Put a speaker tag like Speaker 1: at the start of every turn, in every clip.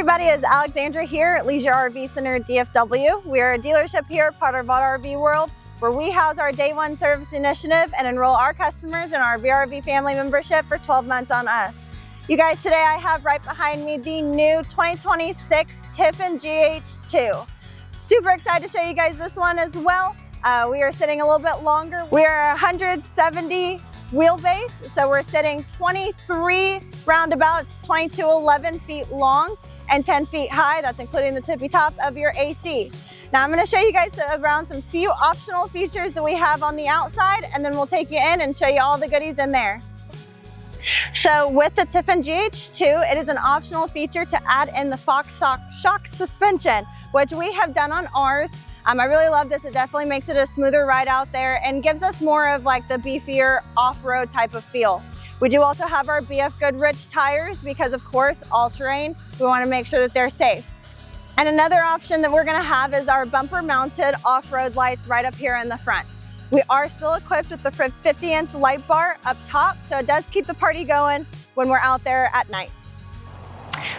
Speaker 1: everybody, it's Alexandra here at Leisure RV Center DFW. We are a dealership here, part of Vogt RV World, where we house our Day One Service Initiative and enroll our customers in our VRV family membership for 12 months on us. You guys, today I have right behind me the new 2026 Tiffin GH2. Super excited to show you guys this one as well. We are sitting a little bit longer. We are 170 wheelbase, so we're sitting 23 roundabouts, 11 feet long and 10 feet high. That's including the tippy top of your AC. Now I'm going to show you guys around some few optional features that we have on the outside, and then we'll take you in and show you all the goodies in there. So with the Tiffin GH2, it is an optional feature to add in the Vogt shock suspension, which we have done on ours. I really love this. It definitely makes it a smoother ride out there and gives us more of like the beefier off-road type of feel. We do also have our BFGoodrich tires because, of course, all-terrain. We want to make sure that they're safe. And another option that we're going to have is our bumper-mounted off-road lights right up here in the front. We are still equipped with the 50-inch light bar up top, so it does keep the party going when we're out there at night.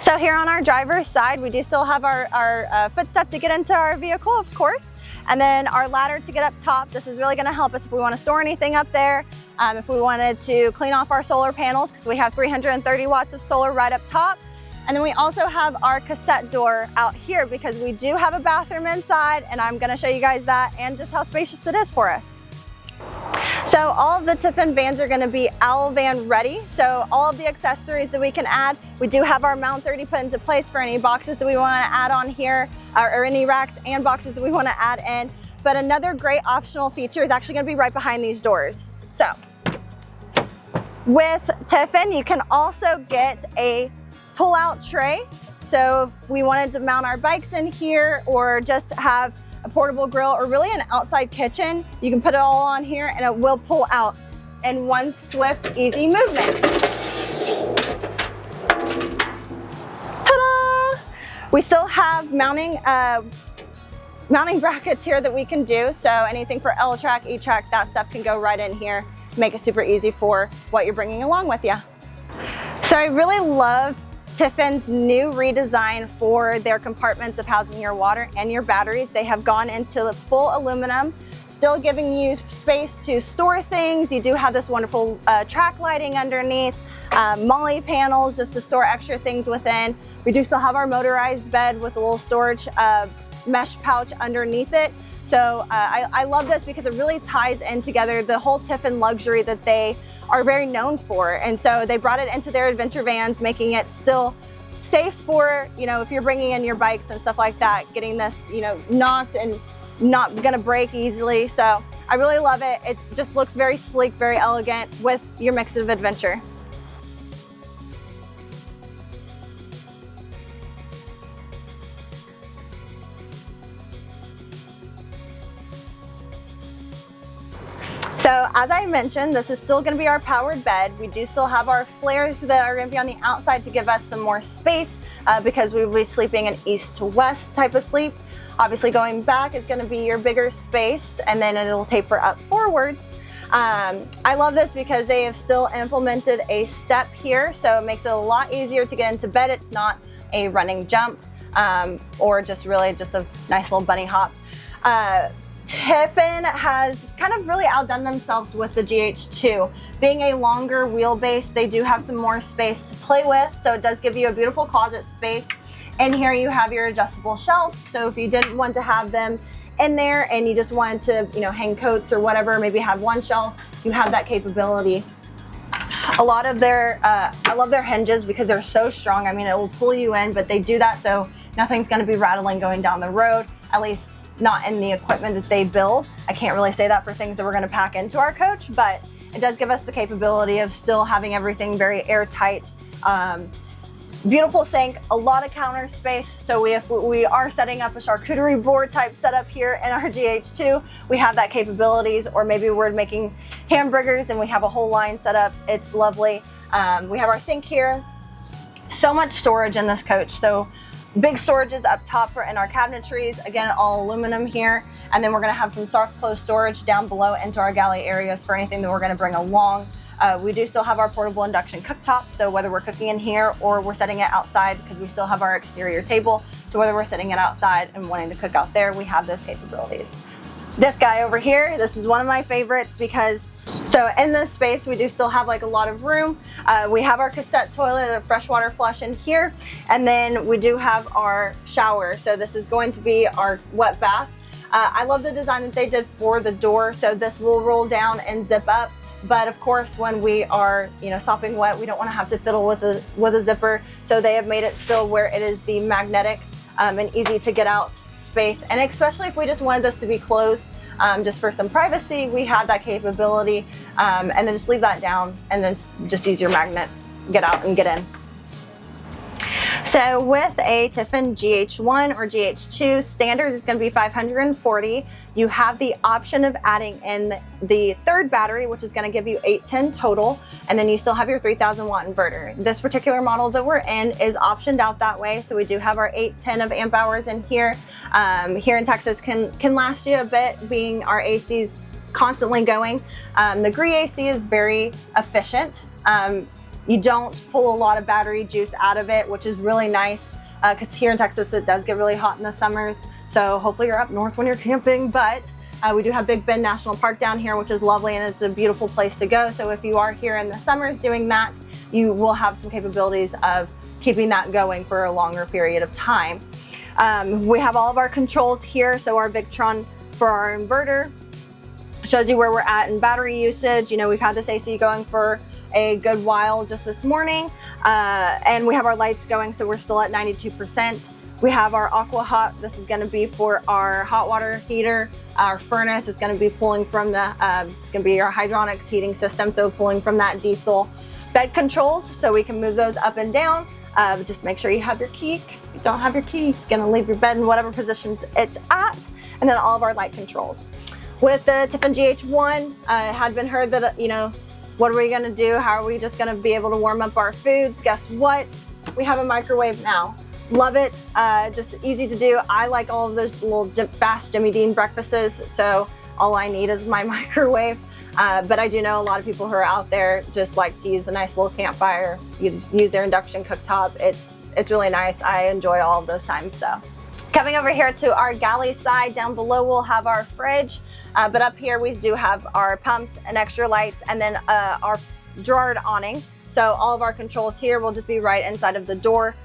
Speaker 1: So here on our driver's side, we do still have our footstep to get into our vehicle, of course, and then our ladder to get up top. This is really going to help us if we want to store anything up there, if we wanted to clean off our solar panels, because we have 330 watts of solar right up top. And then we also have our cassette door out here because we do have a bathroom inside, and I'm going to show you guys that and just how spacious it is for us. So all of the Tiffin vans are going to be owl van ready. So all of the accessories that we can add, we do have our mounts already put into place for any boxes that we want to add on here, or any racks and boxes that we want to add in. But another great optional feature is actually going to be right behind these doors. So with Tiffin, you can also get a pull-out tray. So if we wanted to mount our bikes in here or just have a portable grill or really an outside kitchen, you can put it all on here and it will pull out in one swift, easy movement. Ta-da! We still have mounting brackets here that we can do. So anything for L-track, E-track, that stuff can go right in here. Make it super easy for what you're bringing along with you. So I really love Tiffin's new redesign for their compartments of housing your water and your batteries. They have gone into the full aluminum, still giving you space to store things. You do have this wonderful track lighting underneath, MOLLE panels just to store extra things within. We do still have our motorized bed with a little storage mesh pouch underneath it. So I love this because it really ties in together the whole Tiffin luxury that they are very known for. And so they brought it into their adventure vans, making it still safe for, if you're bringing in your bikes and stuff like that, getting this, knocked and not gonna break easily. So I really love it. It just looks very sleek, very elegant with your mix of adventure. So as I mentioned, this is still going to be our powered bed. We do still have our flares that are going to be on the outside to give us some more space because we will be sleeping an east to west type of sleep. Obviously going back is going to be your bigger space, and then it'll taper up forwards. I love this because they have still implemented a step here, so it makes it a lot easier to get into bed. It's not a running jump or just really just a nice little bunny hop. Tiffin has kind of really outdone themselves with the GH2. Being a longer wheelbase, they do have some more space to play with, so it does give you a beautiful closet space. And here you have your adjustable shelves, so if you didn't want to have them in there and you just wanted to, hang coats or whatever, maybe have one shelf, you have that capability. A lot of their, I love their hinges because they're so strong. I mean, it will pull you in, but they do that so nothing's going to be rattling going down the road, at least not in the equipment that they build. I can't really say that for things that we're going to pack into our coach, but it does give us the capability of still having everything very airtight. Beautiful sink, a lot of counter space. So if we are setting up a charcuterie board type setup here in our GH2, we have that capabilities, or maybe we're making hamburgers and we have a whole line set up. It's lovely. We have our sink here. So much storage in this coach. So big storages up top in our cabinetries, again, all aluminum here. And then we're gonna have some soft close storage down below into our galley areas for anything that we're gonna bring along. We do still have our portable induction cooktop, so whether we're cooking in here or we're setting it outside, because we still have our exterior table, so whether we're setting it outside and wanting to cook out there, we have those capabilities. This guy over here, this is one of my favorites because, so in this space, we do still have like a lot of room. We have our cassette toilet, a freshwater flush in here, and then we do have our shower. So this is going to be our wet bath. I love the design that they did for the door. So this will roll down and zip up. But of course, when we are, sopping wet, we don't want to have to fiddle with a zipper. So they have made it still where it is the magnetic and easy to get out space. And especially if we just wanted this to be closed, just for some privacy, we have that capability. And then just leave that down and then just use your magnet, get out and get in. So with a Tiffin GH1 or GH2, standard is going to be $540. You have the option of adding in the third battery, which is going to give you 810 total, and then you still have your 3000 watt inverter. This particular model that we're in is optioned out that way, so we do have our 810 of amp hours in here. Here in Texas can last you a bit, being our AC's constantly going. The GRE AC is very efficient. You don't pull a lot of battery juice out of it, which is really nice because here in Texas it does get really hot in the summers. So hopefully you're up north when you're camping, but we do have Big Bend National Park down here, which is lovely and it's a beautiful place to go. So if you are here in the summers doing that, you will have some capabilities of keeping that going for a longer period of time. We have all of our controls here. So our Victron for our inverter shows you where we're at in battery usage. We've had this AC going for a good while just this morning, and we have our lights going, so we're still at 92%. We have our Aqua Hot. This is going to be for our hot water heater. Our furnace is going to be pulling from the it's going to be our hydronics heating system, so pulling from that diesel. Bed controls, so we can move those up and down. Just make sure you have your key, because if you don't have your key, you're going to leave your bed in whatever position it's at. And then all of our light controls. With the Tiffin GH1, it had been heard that what are we going to do? How are we just going to be able to warm up our foods? Guess what? We have a microwave now. Love it. Just easy to do. I like all of those little fast Jimmy Dean breakfasts, so all I need is my microwave. But I do know a lot of people who are out there just like to use a nice little campfire. You just use their induction cooktop. It's really nice. I enjoy all of those times. So coming over here to our galley side, down below we'll have our fridge. But up here we do have our pumps and extra lights, and then our drawer awning. So all of our controls here will just be right inside of the door.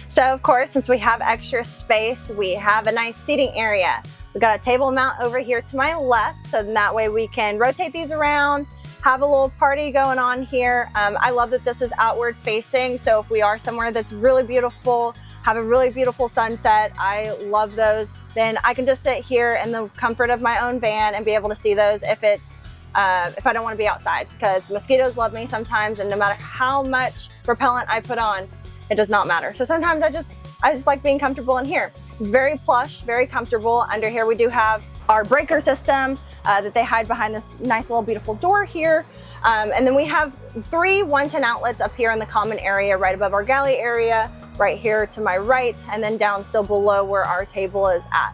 Speaker 1: So of course, since we have extra space, we have a nice seating area. We've got a table mount over here to my left, so that way we can rotate these around, have a little party going on here. I love that this is outward facing, so if we are somewhere that's really beautiful, have a really beautiful sunset, I love those, then I can just sit here in the comfort of my own van and be able to see those if I don't want to be outside, because mosquitoes love me sometimes, and no matter how much repellent I put on, it does not matter. So sometimes I just like being comfortable in here. It's very plush, very comfortable. Under here we do have our breaker system that they hide behind this nice little beautiful door here. And then we have 3 110 outlets up here in the common area right above our galley area, right here to my right, and then down still below where our table is at.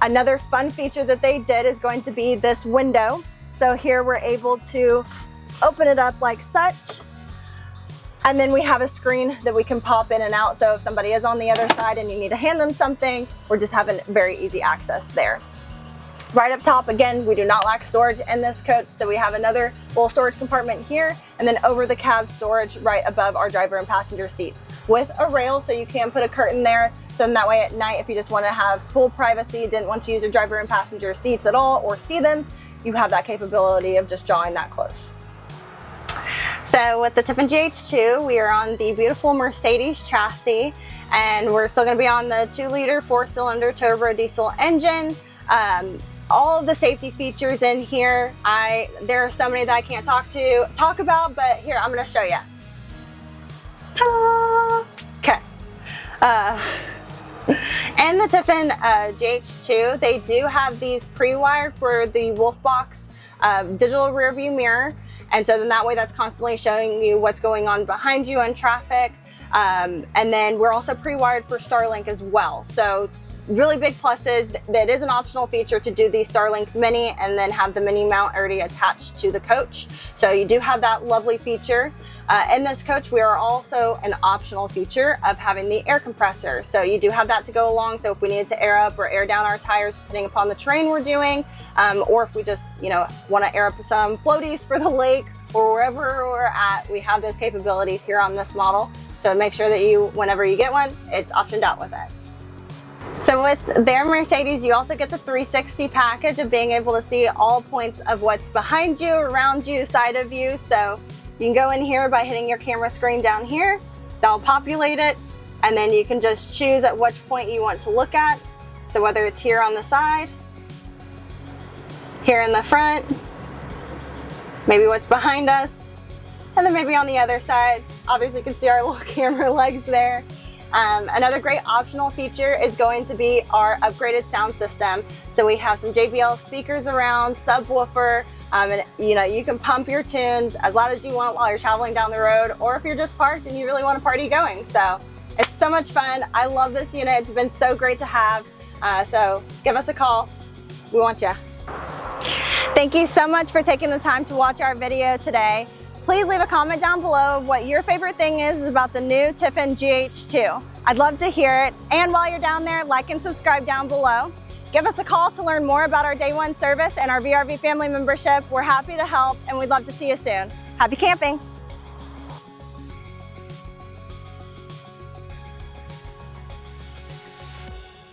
Speaker 1: Another fun feature that they did is going to be this window. So here we're able to open it up like such. And then we have a screen that we can pop in and out. So if somebody is on the other side and you need to hand them something, we're just having very easy access there. Right up top, again, we do not lack storage in this coach. So we have another little storage compartment here, and then over the cab storage right above our driver and passenger seats with a rail. So you can put a curtain there. So then that way at night, if you just want to have full privacy, didn't want to use your driver and passenger seats at all or see them, you have that capability of just drawing that close. So with the Tiffin GH2, we are on the beautiful Mercedes chassis, and we're still going to be on the 2-liter 4-cylinder turbo diesel engine. All of the safety features in here, there are so many that I can't talk about, but here, I'm going to show you. Ta-da! Okay. In the Tiffin GH2, they do have these pre-wired for the Wolf Box digital rear view mirror. And so then that way that's constantly showing you what's going on behind you in traffic. And then we're also pre-wired for Starlink as well. So really big plus is that it is an optional feature to do the Starlink Mini and then have the mini mount already attached to the coach. So you do have that lovely feature. In this coach, we are also an optional feature of having the air compressor. So you do have that to go along. So if we needed to air up or air down our tires, depending upon the terrain we're doing, or if we just, want to air up some floaties for the lake or wherever we're at, we have those capabilities here on this model. So make sure that whenever you get one, it's optioned out with it. So with their Mercedes, you also get the 360 package of being able to see all points of what's behind you, around you, side of you. So you can go in here by hitting your camera screen down here. That'll populate it, and then you can just choose at which point you want to look at. So whether it's here on the side, here in the front, maybe what's behind us, and then maybe on the other side. Obviously you can see our little camera legs there. Another great optional feature is going to be our upgraded sound system. So we have some JBL speakers around, subwoofer, and you can pump your tunes as loud as you want while you're traveling down the road, or if you're just parked and you really want to party going. So it's so much fun. I love this unit. It's been so great to have. So give us a call. We want you. Thank you so much for taking the time to watch our video today. Please leave a comment down below of what your favorite thing is about the new Tiffin GH2. I'd love to hear it. And while you're down there, like and subscribe down below. Give us a call to learn more about our day one service and our RV family membership. We're happy to help, and we'd love to see you soon. Happy camping.